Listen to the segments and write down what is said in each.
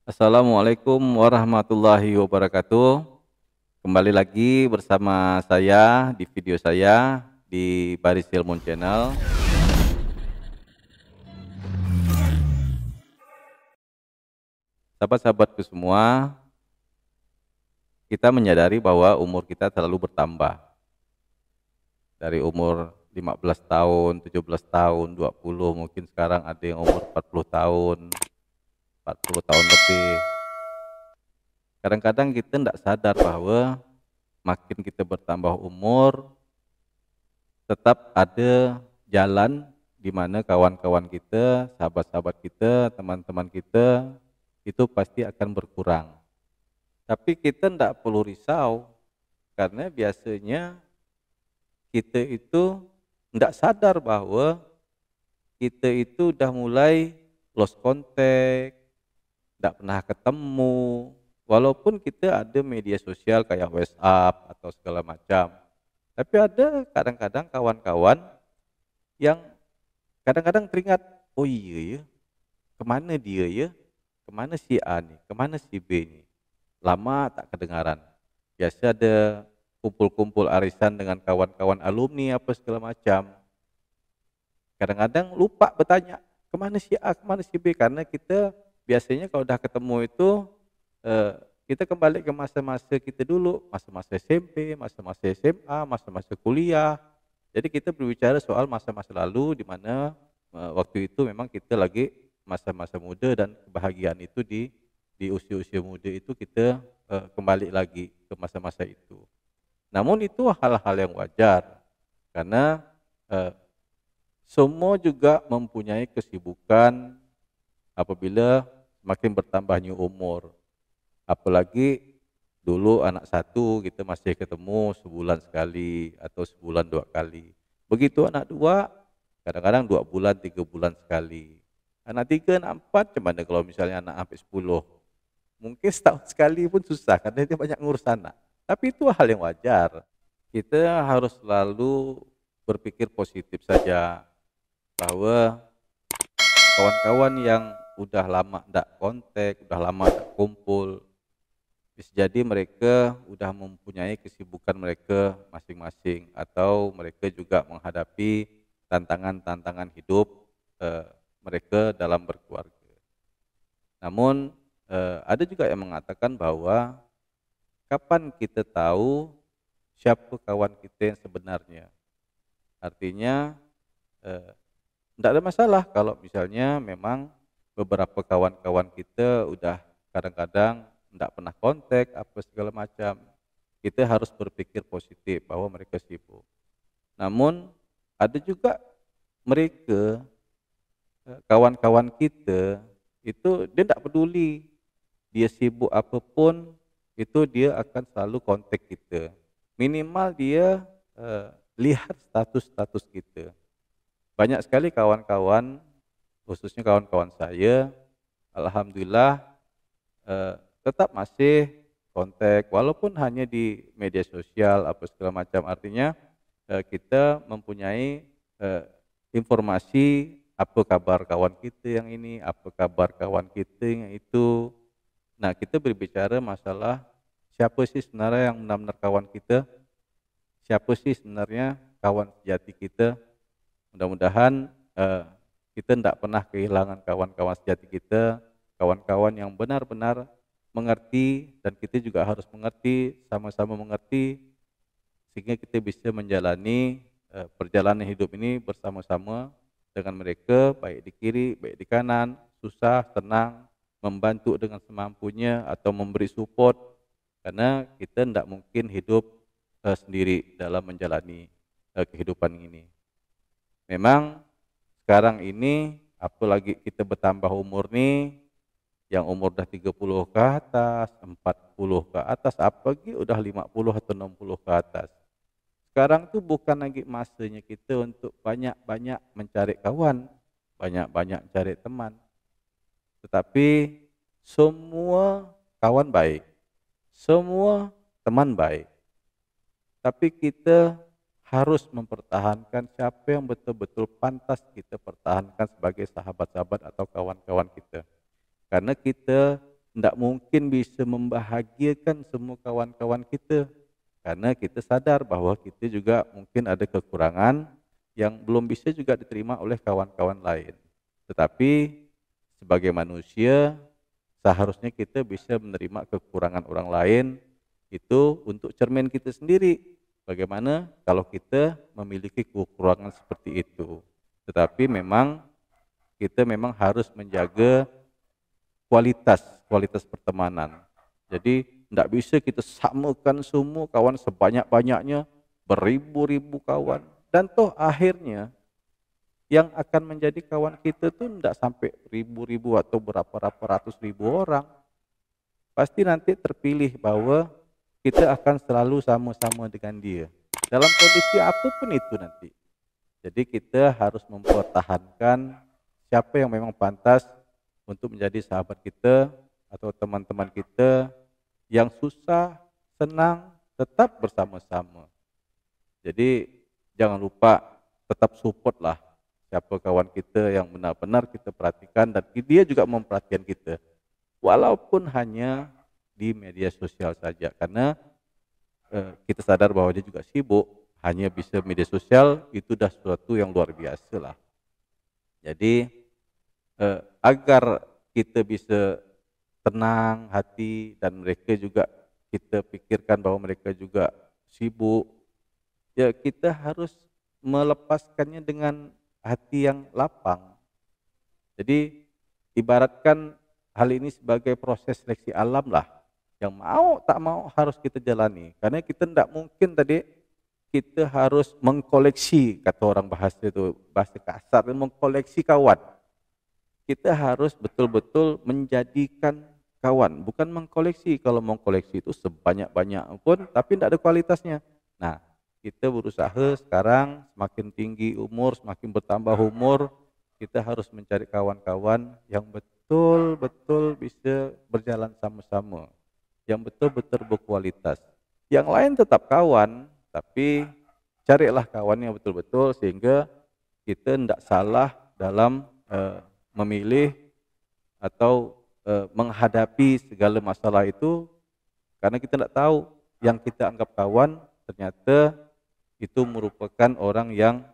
Assalamualaikum warahmatullahi wabarakatuh. Kembali lagi bersama saya di video saya di Baris Ilmun Channel. Sahabat-sahabatku semua, kita menyadari bahwa umur kita selalu bertambah. Dari umur 15 tahun, 17 tahun, 20, mungkin sekarang ada yang umur 40 tahun, 40 tahun lebih. Kadang-kadang kita tidak sadar bahwa makin kita bertambah umur, tetap ada jalan di mana kawan-kawan kita, sahabat-sahabat kita, teman-teman kita itu pasti akan berkurang. Tapi kita tidak perlu risau karena biasanya kita itu tidak sadar bahwa kita itu udah mulai lost contact, tidak pernah ketemu, walaupun kita ada media sosial kayak WhatsApp atau segala macam. Tapi ada kadang-kadang kawan-kawan yang kadang-kadang teringat, oh iya ya, kemana dia ya, kemana si A nih, kemana si B nih. Lama tak kedengaran. Biasa ada kumpul-kumpul arisan dengan kawan-kawan alumni apa segala macam. Kadang-kadang lupa bertanya, kemana si A, kemana si B, karena kita biasanya kalau udah ketemu itu, kita kembali ke masa-masa kita dulu, masa-masa SMP, masa-masa SMA, masa-masa kuliah. Jadi kita berbicara soal masa-masa lalu di mana waktu itu memang kita lagi masa-masa muda dan kebahagiaan itu di usia-usia muda itu kita kembali lagi ke masa-masa itu. Namun itu hal-hal yang wajar karena semua juga mempunyai kesibukan apabila makin bertambahnya umur. Apalagi dulu anak satu kita masih ketemu sebulan sekali atau sebulan 2 kali. Begitu anak dua, kadang-kadang 2 bulan, 3 bulan sekali. Anak tiga, anak empat, cuman kalau misalnya anak sampai 10. Mungkin setahun sekali pun susah karena dia banyak ngurus anak. Tapi itu hal yang wajar. Kita harus selalu berpikir positif saja bahwa kawan-kawan yang udah lama tidak kontak, udah lama tidak kumpul, bisa jadi mereka udah mempunyai kesibukan mereka masing-masing atau mereka juga menghadapi tantangan-tantangan hidup mereka dalam berkeluarga. Namun ada juga yang mengatakan bahwa kapan kita tahu siapa kawan kita yang sebenarnya. Artinya tidak ada masalah kalau misalnya memang beberapa kawan-kawan kita udah kadang-kadang tidak pernah kontak apa segala macam. Kita harus berpikir positif bahwa mereka sibuk. Namun ada juga mereka kawan-kawan kita itu dia tidak peduli dia sibuk apapun, itu dia akan selalu kontak kita. Minimal dia lihat status-status kita. Banyak sekali kawan-kawan, khususnya kawan-kawan saya, alhamdulillah tetap masih kontak walaupun hanya di media sosial apa segala macam. Artinya kita mempunyai informasi apa kabar kawan kita yang ini, apa kabar kawan kita yang itu. Nah, kita berbicara masalah siapa sih sebenarnya yang benar-benar kawan kita, siapa sih sebenarnya kawan sejati kita. Mudah-mudahan kita tidak pernah kehilangan kawan-kawan sejati kita, kawan-kawan yang benar-benar mengerti, dan kita juga harus mengerti, sama-sama mengerti, sehingga kita bisa menjalani perjalanan hidup ini bersama-sama dengan mereka, baik di kiri, baik di kanan, susah, senang, membantu dengan semampunya atau memberi support, karena kita tidak mungkin hidup sendiri dalam menjalani kehidupan ini. Memang sekarang ini apalagi kita bertambah umur nih, yang umur udah 30 ke atas, 40 ke atas, apalagi udah 50 atau 60 ke atas. Sekarang tuh bukan lagi masanya kita untuk banyak-banyak mencari kawan, banyak-banyak cari teman. Tetapi semua kawan baik, semua teman baik. Tapi kita harus mempertahankan siapa yang betul-betul pantas kita pertahankan sebagai sahabat-sahabat atau kawan-kawan kita. Karena kita tidak mungkin bisa membahagiakan semua kawan-kawan kita, karena kita sadar bahwa kita juga mungkin ada kekurangan yang belum bisa juga diterima oleh kawan-kawan lain. Tetapi sebagai manusia seharusnya kita bisa menerima kekurangan orang lain itu untuk cermin kita sendiri. Bagaimana kalau kita memiliki kekurangan seperti itu. Tetapi memang kita memang harus menjaga kualitas pertemanan. Jadi tidak bisa kita samakan semua kawan sebanyak-banyaknya, beribu-ribu kawan. Dan toh akhirnya yang akan menjadi kawan kita tuh tidak sampai ribu-ribu atau berapa ratus ribu orang. Pasti nanti terpilih bahwa kita akan selalu sama-sama dengan dia. Dalam kondisi apapun itu nanti. Jadi kita harus mempertahankan siapa yang memang pantas untuk menjadi sahabat kita atau teman-teman kita yang susah, senang, tetap bersama-sama. Jadi jangan lupa tetap support lah siapa kawan kita yang benar-benar kita perhatikan dan dia juga memperhatikan kita. Walaupun hanya di media sosial saja, karena kita sadar bahwa dia juga sibuk, hanya bisa media sosial itu dah sesuatu yang luar biasa lah. Jadi agar kita bisa tenang hati dan mereka juga kita pikirkan bahwa mereka juga sibuk, ya kita harus melepaskannya dengan hati yang lapang. Jadi ibaratkan hal ini sebagai proses seleksi alam lah, yang mau tak mau harus kita jalani, karena kita tidak mungkin tadi kita harus mengkoleksi, kata orang bahasa itu, bahasa kasar, mengkoleksi kawan. Kita harus betul-betul menjadikan kawan, bukan mengkoleksi. Kalau mengkoleksi itu sebanyak-banyak pun tapi tidak ada kualitasnya. Nah, kita berusaha sekarang semakin tinggi umur, semakin bertambah umur, kita harus mencari kawan-kawan yang betul-betul bisa berjalan sama-sama, yang betul-betul berkualitas. Yang lain tetap kawan, tapi carilah kawan yang betul-betul sehingga kita tidak salah dalam memilih atau menghadapi segala masalah itu, karena kita tidak tahu yang kita anggap kawan ternyata itu merupakan orang yang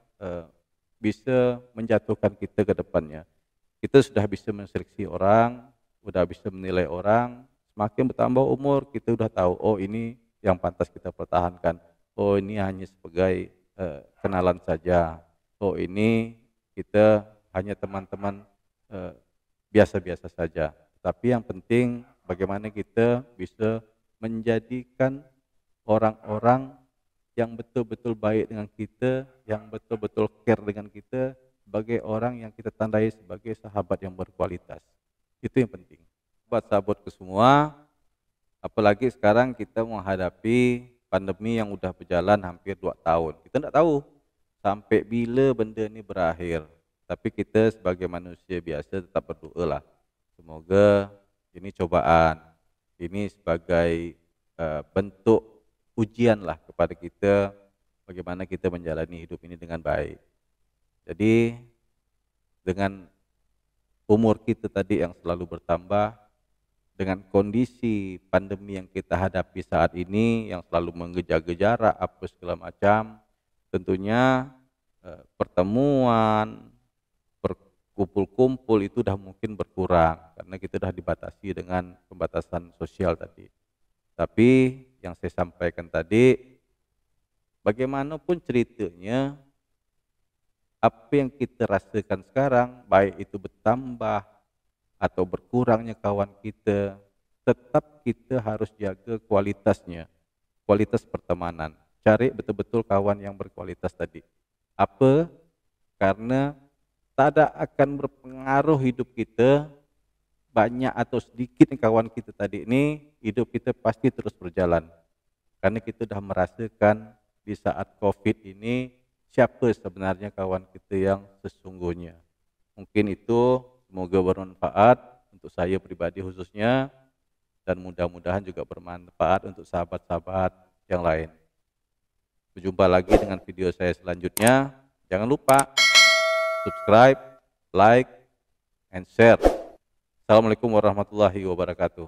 bisa menjatuhkan kita ke depannya. Kita sudah bisa menseleksi orang, sudah bisa menilai orang, semakin bertambah umur kita sudah tahu, oh ini yang pantas kita pertahankan, oh ini hanya sebagai kenalan saja, oh ini kita hanya teman-teman biasa-biasa saja. Tapi yang penting bagaimana kita bisa menjadikan orang-orang yang betul-betul baik dengan kita, yang betul-betul care dengan kita, sebagai orang yang kita tandai sebagai sahabat yang berkualitas. Itu yang penting. Buat sahabatku semua, apalagi sekarang kita menghadapi pandemi yang udah berjalan hampir 2 tahun. Kita tidak tahu sampai bila benda ini berakhir. Tapi kita sebagai manusia biasa tetap berdoa lah. Semoga ini cobaan, ini sebagai bentuk ujian lah kepada kita bagaimana kita menjalani hidup ini dengan baik. Jadi dengan umur kita tadi yang selalu bertambah, dengan kondisi pandemi yang kita hadapi saat ini yang selalu mengejar jarak apa segala macam, tentunya pertemuan, berkumpul-kumpul itu dah mungkin berkurang karena kita dah dibatasi dengan pembatasan sosial tadi. Tapi yang saya sampaikan tadi, bagaimanapun ceritanya, apa yang kita rasakan sekarang, baik itu bertambah atau berkurangnya kawan kita, tetap kita harus jaga kualitasnya, kualitas pertemanan. Cari betul-betul kawan yang berkualitas tadi. Apa? Karena tak ada akan berpengaruh hidup kita, banyak atau sedikit kawan kita tadi ini, hidup kita pasti terus berjalan. Karena kita sudah merasakan di saat COVID ini, siapa sebenarnya kawan kita yang sesungguhnya. Mungkin itu semoga bermanfaat untuk saya pribadi khususnya, dan mudah-mudahan juga bermanfaat untuk sahabat-sahabat yang lain. Berjumpa lagi dengan video saya selanjutnya. Jangan lupa subscribe, like, and share. Assalamualaikum warahmatullahi wabarakatuh.